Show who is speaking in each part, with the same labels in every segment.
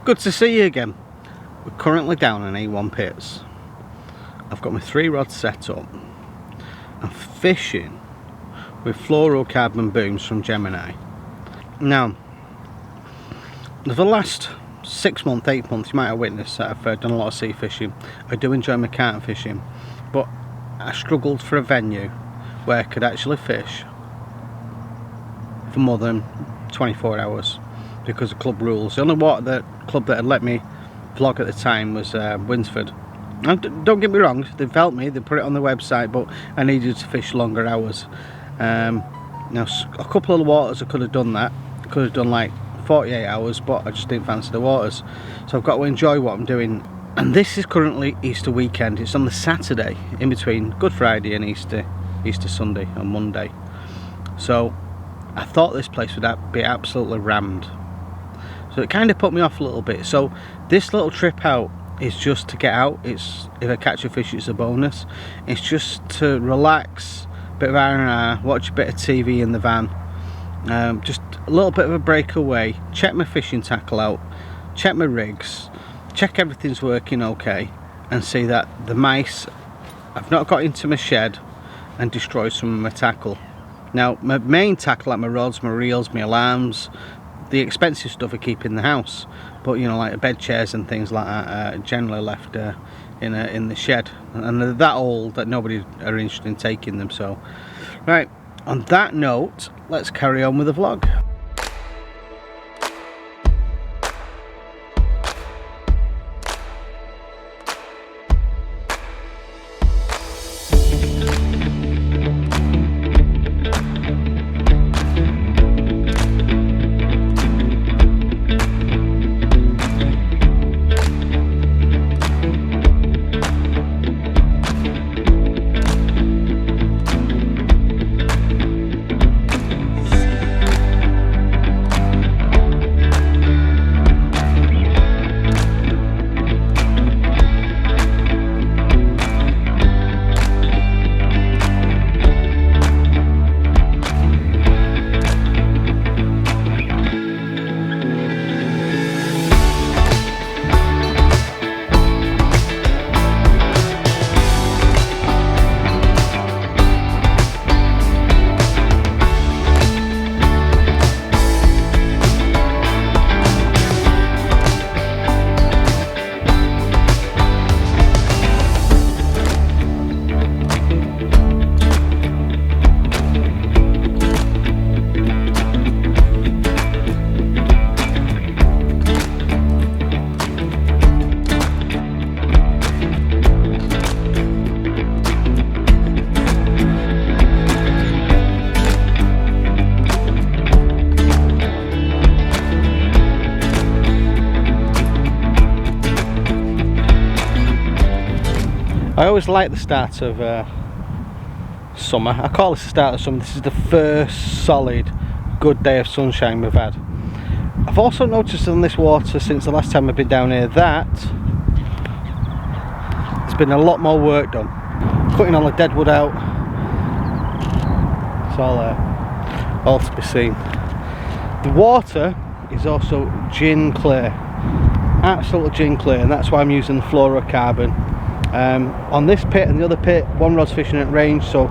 Speaker 1: Good to see you again. We're currently down in A1 pits. I've got my 3 rods set up. I'm fishing with fluorocarbon booms from Gemini. Now, for the last 6 months, 8 months, you might have witnessed that I've done a lot of sea fishing. I do enjoy my carp fishing, but I struggled for a venue where I could actually fish for more than 24 hours because of club rules. The only club that had let me vlog at the time was Winsford. And don't get me wrong, they've helped me, they put it on the website, but I needed to fish longer hours. Now, a couple of the waters I could have done that. I could have done like 48 hours, but I just didn't fancy the waters. So I've got to enjoy what I'm doing. And this is currently Easter weekend. It's on the Saturday in between Good Friday and Easter Sunday on Monday. So I thought this place would be absolutely rammed. So it kind of put me off a little bit. So this little trip out is just to get out. If I catch a fish, it's a bonus. It's just to relax, bit of R&R, watch a bit of TV in the van. Just a little bit of a breakaway, check my fishing tackle out, check my rigs, check everything's working okay, and see that the mice have not got into my shed and destroyed some of my tackle. Now, my main tackle, like my rods, my reels, my alarms, the expensive stuff I keep in the house, but you know, like the bed chairs and things like that, are generally left in the shed, and they're that old that nobody are interested in taking them. So, right, on that note, let's carry on with the vlog. I always like the start of summer. I call this the start of summer. This is the first solid good day of sunshine we've had. I've also noticed on this water since the last time I've been down here that there's been a lot more work done. Cutting all the dead wood out. It's all to be seen. The water is also gin clear, absolutely gin clear, and that's why I'm using the fluorocarbon. On this pit and the other pit, one rod's fishing at range, so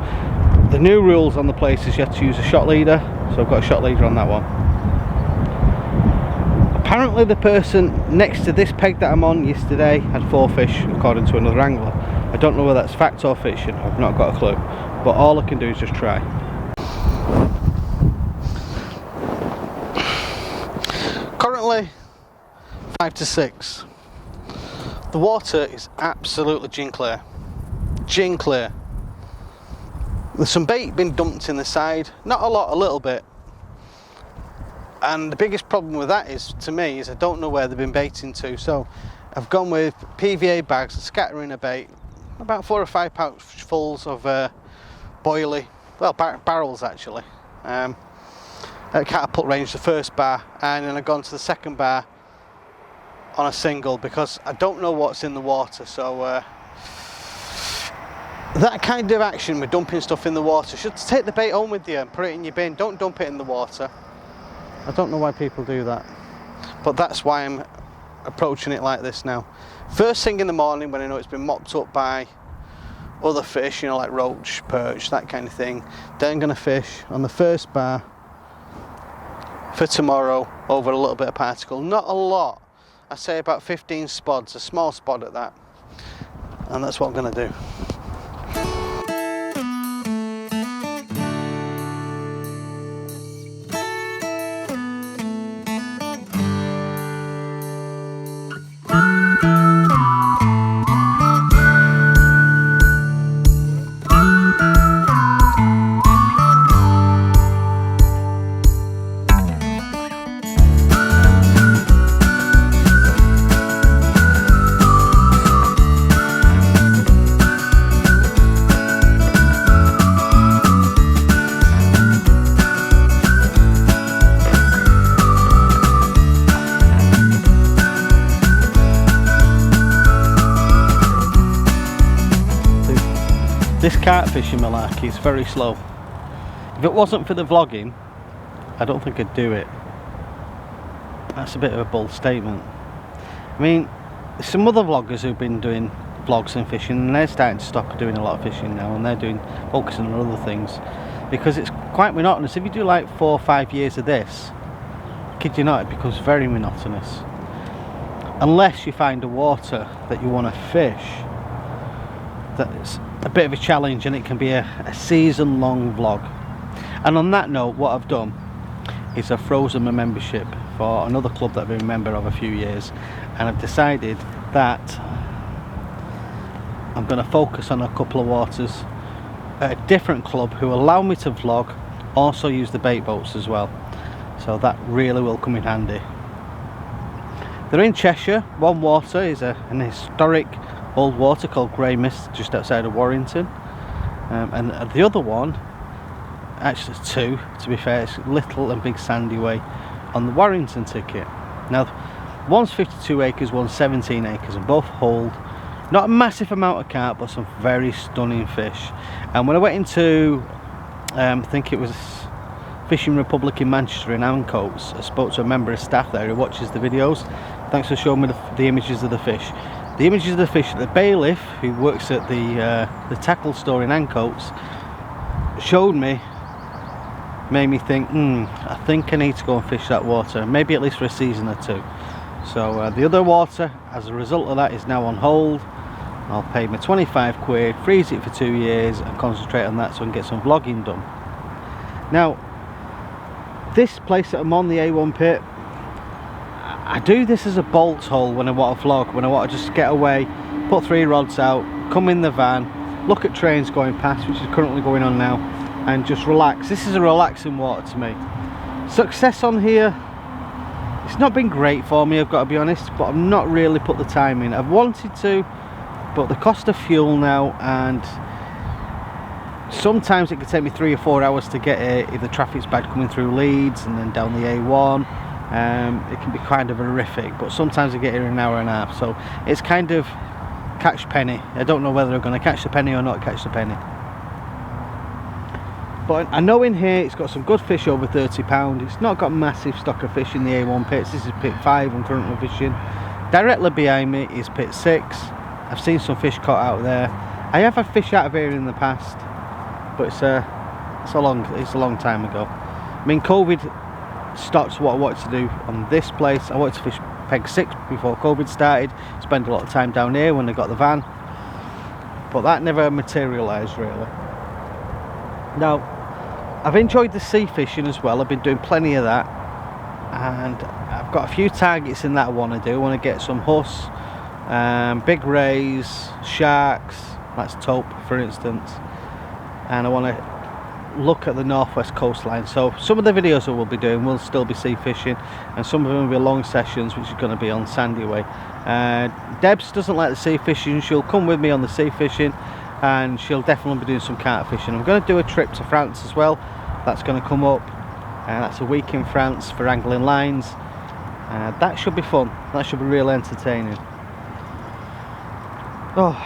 Speaker 1: the new rules on the place is you have to use a shot leader, so I've got a shot leader on that one. Apparently the person next to this peg that I'm on yesterday had 4 fish, according to another angler. I don't know whether that's fact or fiction, I've not got a clue, but all I can do is just try. Currently 5 to 6. The water is absolutely gin clear. Gin clear. There's some bait been dumped in the side. Not a lot, a little bit. And the biggest problem with that is, to me, is I don't know where they've been baiting to. So I've gone with PVA bags, scattering a bait, about 4 or 5 pouchfuls of boilie, well, barrels actually. At catapult range, the first bar, and then I've gone to the second bar on a single because I don't know what's in the water. So that kind of action with dumping stuff in the water, should take the bait home with you and put it in your bin. Don't dump it in the water. I don't know why people do that, but that's why I'm approaching it like this now. First thing in the morning, when I know it's been mopped up by other fish, you know, like roach, perch, that kind of thing, then I'm going to fish on the first bar for tomorrow over a little bit of particle. Not a lot, I say about 15 spods, a small spod at that, and that's what I'm going to do. This carp fishing malarkey is very slow. If it wasn't for the vlogging, I don't think I'd do it. That's a bit of a bold statement. I mean, there's some other vloggers who've been doing vlogs and fishing, and they're starting to stop doing a lot of fishing now, and they're focusing on other things, because it's quite monotonous. If you do like 4 or 5 years of this, kid you not, it becomes very monotonous. Unless you find a water that you want to fish that's a bit of a challenge, and it can be a season-long vlog. And on that note, what I've done is I've frozen my membership for another club that I've been a member of a few years, and I've decided that I'm going to focus on a couple of waters at a different club who allow me to vlog, also use the bait boats as well, so that really will come in handy. They're in Cheshire. One water is an historic old water called Grey Mist, just outside of Warrington, and the other one, actually two to be fair, it's Little and Big Sandy Way on the Warrington ticket. Now one's 52 acres, one's 17 acres, and both hold not a massive amount of carp, but some very stunning fish. And when I went into I think it was Fishing Republic in Manchester in Ancoats, I spoke to a member of staff there who watches the videos. Thanks for showing me the images of the fish. The images of the fish, the bailiff who works at the tackle store in Ancoats showed me, made me think, I think I need to go and fish that water, maybe at least for a season or two. So the other water, as a result of that, is now on hold. I'll pay me 25 quid, freeze it for 2 years, and concentrate on that so I can get some vlogging done. Now, this place that I'm on, the A1 pit, I do this as a bolt hole when I want to vlog, when I want to just get away, put 3 rods out, come in the van, look at trains going past, which is currently going on now, and just relax. This is a relaxing water to me. Success on here, it's not been great for me, I've got to be honest, but I've not really put the time in. I've wanted to, but the cost of fuel now, and sometimes it can take me 3 or 4 hours to get here if the traffic's bad coming through Leeds and then down the A1. It can be kind of horrific, but sometimes I get here in an hour and a half, so it's kind of catch penny. I don't know whether I'm going to catch the penny or not catch the penny, but I know in here it's got some good fish over £30. It's not got massive stock of fish in the A1 pits. This is pit 5 I'm currently fishing. Directly behind me is pit 6. I've seen some fish caught out there. I have had fish out of here in the past, but it's a long time ago. I mean, COVID stopped what I wanted to do on this place. I wanted to fish peg 6 before COVID started, spend a lot of time down here when I got the van, but that never materialised really. Now, I've enjoyed the sea fishing as well. I've been doing plenty of that, and I've got a few targets in that I want to do. I want to get some huss, big rays, sharks, that's taupe for instance, and I want to look at the northwest coastline. So some of the videos that we'll be doing will still be sea fishing, and some of them will be long sessions, which is going to be on Sandy Way. Debs doesn't like the sea fishing. She'll come with me on the sea fishing, and she'll definitely be doing some carp fishing. I'm going to do a trip to France as well. That's going to come up, and that's a week in France for angling lines. That should be fun. That should be real entertaining. Oh,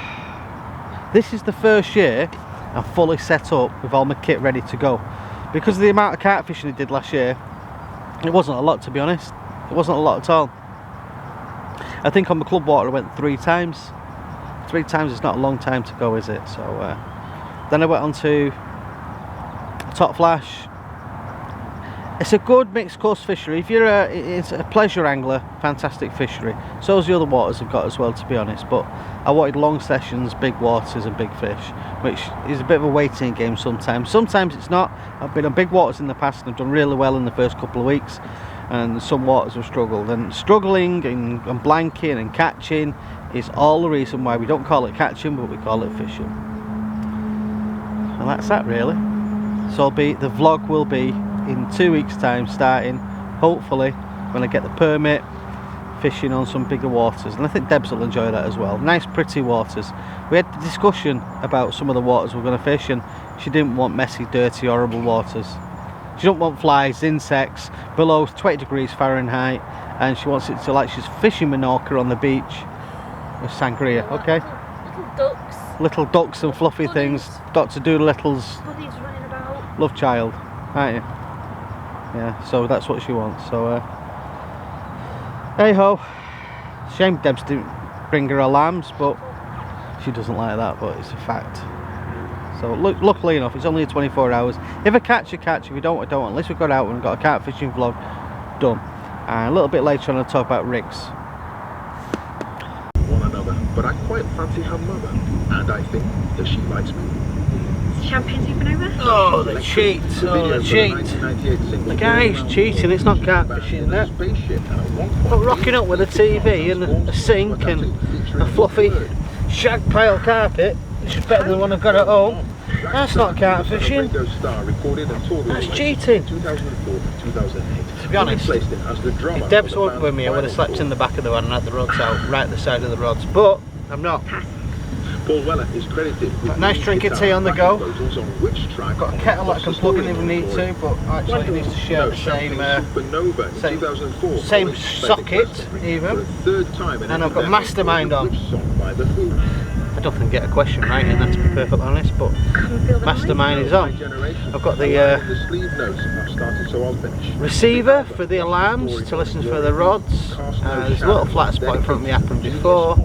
Speaker 1: this is the first year I'm fully set up with all my kit ready to go. Because of the amount of carp fishing I did last year, it wasn't a lot, to be honest. It wasn't a lot at all. I think on the club water I went 3 times. 3 times is not a long time to go, is it? So then I went on to Top Flash. It's a good mixed course fishery. If you're it's a pleasure angler, fantastic fishery. So as the other waters have got as well, to be honest. But I wanted long sessions, big waters and big fish, which is a bit of a waiting game sometimes. Sometimes it's not. I've been on big waters in the past and I've done really well in the first couple of weeks, and some waters have struggled. And struggling and blanking and catching is all the reason why we don't call it catching, but we call it fishing. And that's that really. So the vlog will be in 2 weeks time, starting hopefully when I get the permit, fishing on some bigger waters, and I think Debs will enjoy that as well. Nice pretty waters. We had a discussion about some of the waters we're going to fish, and she didn't want messy, dirty, horrible waters. She don't want flies, insects below 20 degrees Fahrenheit, and she wants it to like she's fishing Menorca on the beach with sangria. Okay, little ducks and fluffy things. Dr. Doolittle's
Speaker 2: running about.
Speaker 1: love child, aren't you? Yeah, so that's what she wants. So hey ho, shame Debs didn't bring her lambs, but she doesn't like that, but it's a fact. So luckily enough, it's only 24 hours. If I catch, I catch. If we don't, I don't. At least we've got out and got a carp fishing vlog done. And a little bit later on I'll talk about rigs.
Speaker 3: One another, but I quite fancy her mother, and I think that she likes me.
Speaker 2: Champagne supernova?
Speaker 1: Oh, the cheat! Oh, the cheat! The guy's cheating. It's not carp fishing, is it? But rocking up with a TV and a sink and a fluffy shag pile carpet, which is better than the one I've got at home. That's not carp fishing. That's cheating. To be honest, if Debs weren't with me, I would have slept in the back of the van and had the rods out, right at the side of the rods. But I'm not.
Speaker 3: Paul Weller is credited with
Speaker 1: Nice drink of tea on the go.
Speaker 3: I've
Speaker 1: Got a kettle that I can plug in if we need to, but actually it needs to share the same socket even. And I've got Mastermind on. I don't think I get a question right in that, to be perfectly honest, but Mastermind is on. I've got the receiver for the alarms to listen for the rods. There's a little flat spot in front of me, happened before.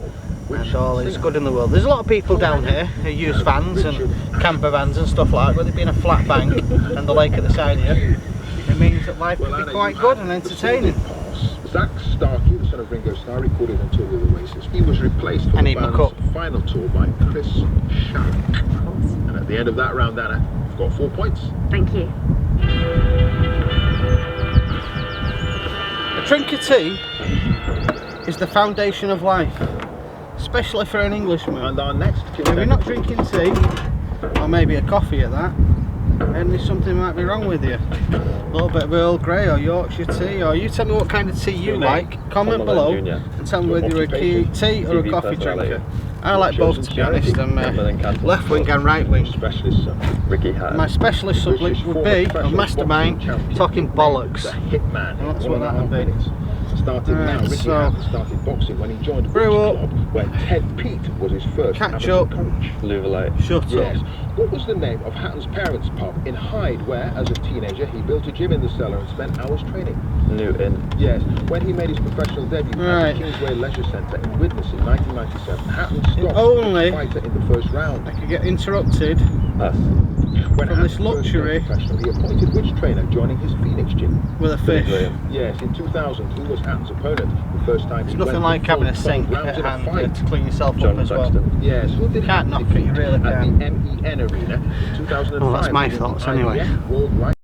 Speaker 1: And all is good in the world. There's a lot of people down here who use vans and camper vans and stuff like that. With it being a flat bank and the lake at the side here, it means that life can be quite good and entertaining.
Speaker 3: Zach Starkey, the son of Ringo Starr, recorded on tour with the Oasis. He was replaced for the band's final tour by Chris Sharrock. And at the end of that round, Anna, you've got 4 points.
Speaker 2: Thank you.
Speaker 1: A drink of tea is the foundation of life, especially for an Englishman.
Speaker 3: And our next
Speaker 1: if you're not drinking tea, or maybe a coffee at that, then there's something might be wrong with you. A little bit of Earl Grey or Yorkshire tea, or you tell me what kind of tea you like, comment below and tell me whether you're a tea or a coffee drinker. I like both, to be honest. I'm left wing and right wing. My specialist subject would be a Mastermind talking bollocks. And that's what that would be.
Speaker 3: Started now. Ricky Hatton started boxing when he joined
Speaker 1: Brew up,
Speaker 3: where Ted Pete was his first
Speaker 1: catch up,
Speaker 3: coach.
Speaker 1: Shut up.
Speaker 3: What was the name of Hatton's parents' pub in Hyde, where, as a teenager, he built a gym in the cellar and spent hours training?
Speaker 4: Newton.
Speaker 3: Yes. When he made his professional debut at the Kingsway Leisure Centre in Widnes in 1997, Hatton stopped the fighter in the first round.
Speaker 1: I could get interrupted
Speaker 3: When
Speaker 1: from this luxury,
Speaker 3: he appointed which trainer joining his Phoenix gym?
Speaker 1: With a fish.
Speaker 3: Yes, in 2000, who was Hatton's opponent? The first time
Speaker 1: it's nothing like having a sink at hand to clean yourself up as well.
Speaker 3: Yes, who did
Speaker 1: can't knock it, you really
Speaker 3: at
Speaker 1: can.
Speaker 3: the MEN Arena in 2005?
Speaker 1: Well, that's my thoughts anyway.
Speaker 3: World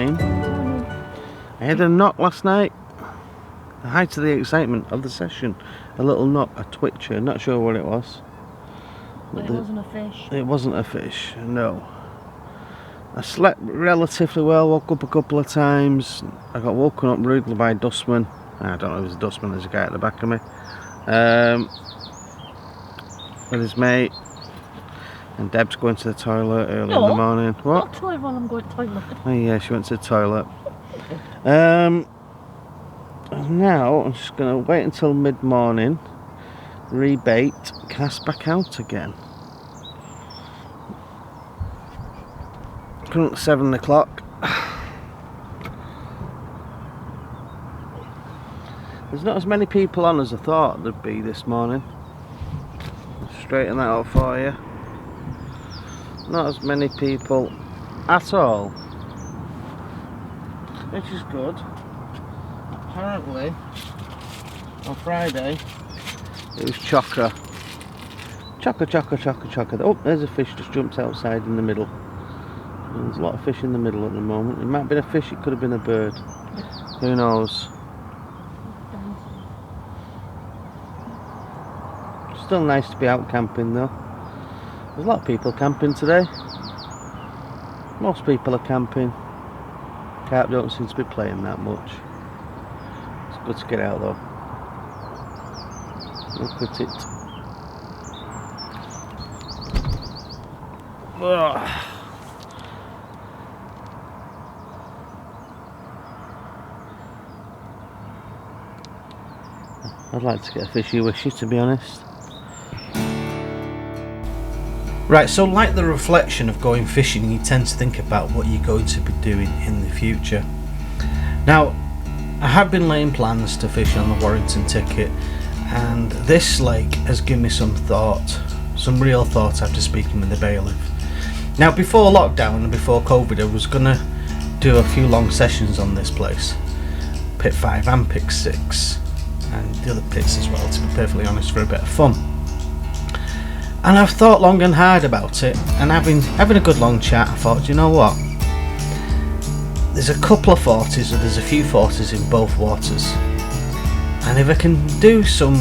Speaker 1: morning. I had a knock last night. The height of the excitement of the session. A little knock, a twitcher, not sure what it was.
Speaker 2: But it wasn't a fish.
Speaker 1: It wasn't a fish, no. I slept relatively well, woke up a couple of times. I got woken up rudely by a dustman. I don't know if it was a dustman, there's a guy at the back of me. With his mate. And Deb's going to the toilet early in the morning. What?
Speaker 2: Not toilet while I'm going to the toilet.
Speaker 1: Oh yeah, she went to the toilet. And now I'm just going to wait until mid-morning, rebait, cast back out again. Currently 7 o'clock. There's not as many people on as I thought there'd be this morning. Straighten that up for you. Not as many people at all, which is good. Apparently on Friday it was chocker. Oh, there's a fish just jumped outside in the middle. There's a lot of fish in the middle at the moment. It might have been a fish, it could have been a bird. Who knows? Still nice to be out camping though. There's a lot of people camping today. Most people are camping. Carp don't seem to be playing that much. It's good to get out though. Look at it. Ugh. I'd like to get a fishy wishy, to be honest. Right, so like the reflection of going fishing, you tend to think about what you're going to be doing in the future. Now, I have been laying plans to fish on the Warrington ticket, and this lake has given me some thought, some real thought after speaking with the bailiff. Now, before lockdown and before COVID, I was going to do a few long sessions on this place. Pit 5 and Pit 6, and the other pits as well, to be perfectly honest, for a bit of fun. And I've thought long and hard about it, and having a good long chat, I thought, you know what? There's a couple of 40s, or there's a few 40s in both waters. And if I can do some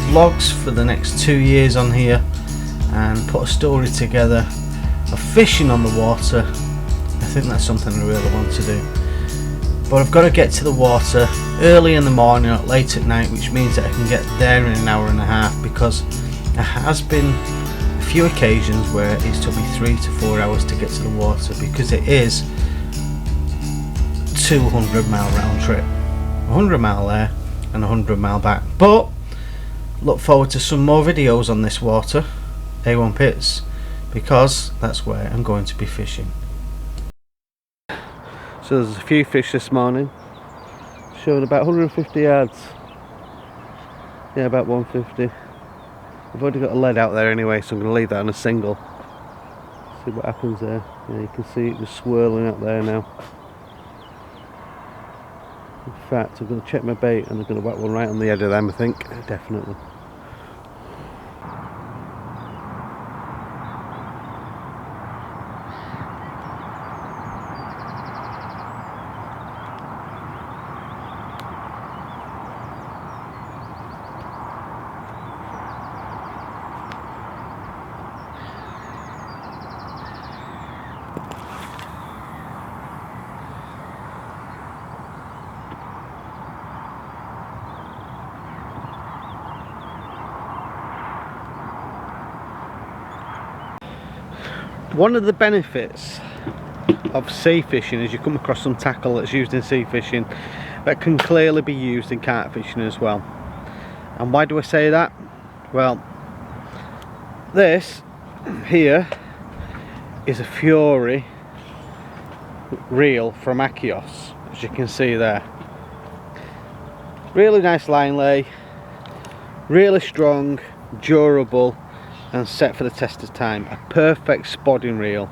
Speaker 1: vlogs for the next 2 years on here, and put a story together of fishing on the water, I think that's something I really want to do. But I've got to get to the water early in the morning or late at night, which means that I can get there in an hour and a half, because there has been a few occasions where it's took me 3 to 4 hours to get to the water, because it is 200-mile round trip, 100 mile there and 100 mile back. But look forward to some more videos on this water, A1 Pits, because that's where I'm going to be fishing. So there's a few fish this morning, showing about 150 yards. Yeah, about 150. I've already got a lead out there anyway, so I'm going to leave that on a single. See what happens there. Yeah, you can see it just swirling up there now. In fact, I'm going to check my bait and I'm going to whack one right on the edge of them, I think. Definitely. One of the benefits of sea fishing is you come across some tackle that's used in sea fishing that can clearly be used in carp fishing as well. And why do I say that? Well, this here is a Fury reel from Achios, as you can see there. Really nice line lay, really strong, durable, and set for the test of time. A perfect spodding reel.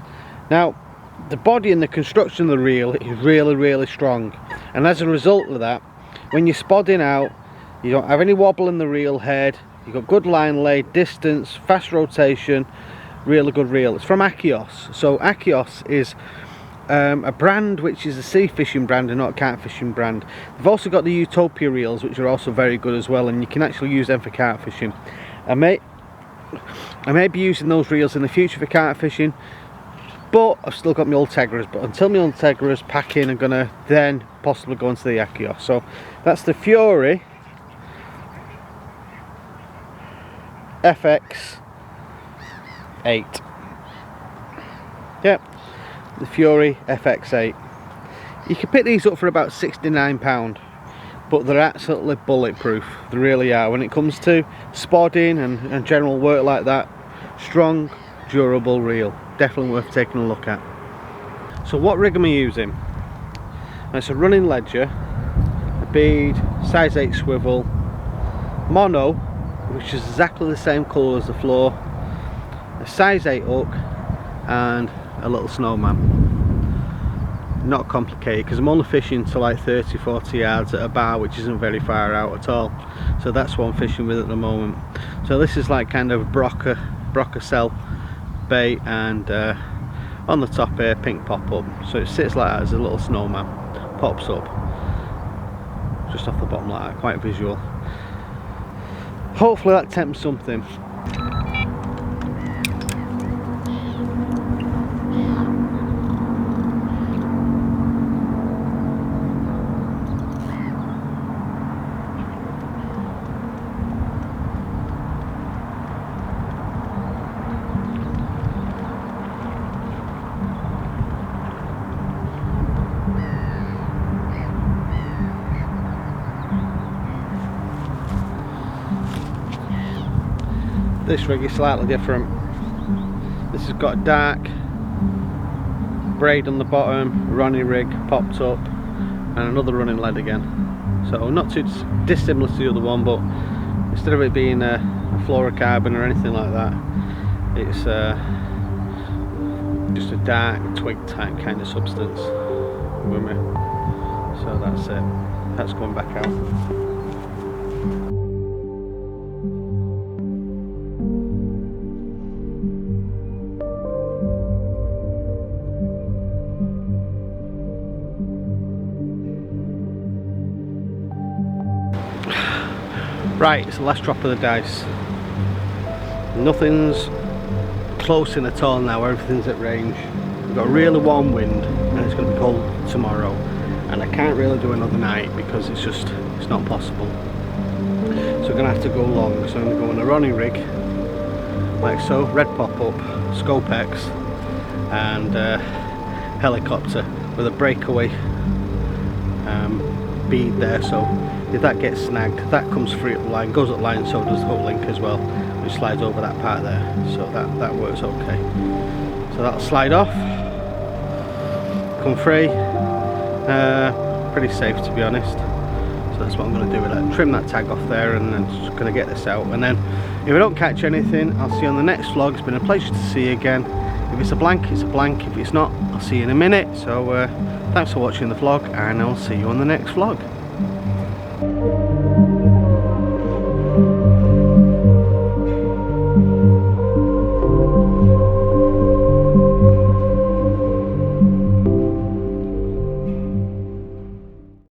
Speaker 1: Now, the body and the construction of the reel is really strong, and as a result of that, when you're spodding out, you don't have any wobble in the reel head, you've got good line lay, distance, fast rotation, really good reel. It's from Achios. So Achios is a brand which is a sea fishing brand and not a carp fishing brand. They've also got the Utopia reels, which are also very good as well, and you can actually use them for carp fishing. I may be using those reels in the future for carp fishing, but I've still got my old Tegras. But until my old Tegras pack in, I'm gonna then possibly go into the Accio. So that's the Fury FX8. Yep, the Fury FX8. You can pick these up for about £69, but they're absolutely bulletproof. They really are. When it comes to spodding and general work like that, strong, durable reel. Definitely worth taking a look at. So what rig am I using? It's a running ledger, a bead, size 8 swivel, mono, which is exactly the same colour as the floor, a size 8 hook, and a little snowman. Not complicated, because I'm only fishing to like 30-40 yards at a bar, which isn't very far out at all. So that's what I'm fishing with at the moment. So this is like kind of Broca cell bait, and on the top here, pink pop-up. So it sits like that as a little snowman, pops up just off the bottom like that, quite visual. Hopefully that tempts something. This rig is slightly different. This has got a dark braid on the bottom, a running rig popped up, and another running lead again. So not too dissimilar to the other one, but instead of it being a fluorocarbon or anything like that, it's just a dark twig type kind of substance. With me. So that's it. That's going back out. Right, it's the last drop of the dice. Nothing's close in at all now, everything's at range. We've got a really warm wind and it's going to be cold tomorrow, and I can't really do another night because it's not possible. So we're going to have to go long. So I'm going to go on a running rig like so, red pop-up, Scopex, and helicopter with a breakaway bead there. So if that gets snagged, that comes free at the line, goes at the line, so does the hook link as well, which slides over that part there. So that works okay. So that'll slide off, come free, pretty safe to be honest. So that's what I'm going to do with that. Trim that tag off there, and then just going to get this out. And then if I don't catch anything, I'll see you on the next vlog. It's been a pleasure to see you again. If it's a blank, it's a blank. If it's not, I'll see you in a minute. So thanks for watching the vlog, and I'll see you on the next vlog.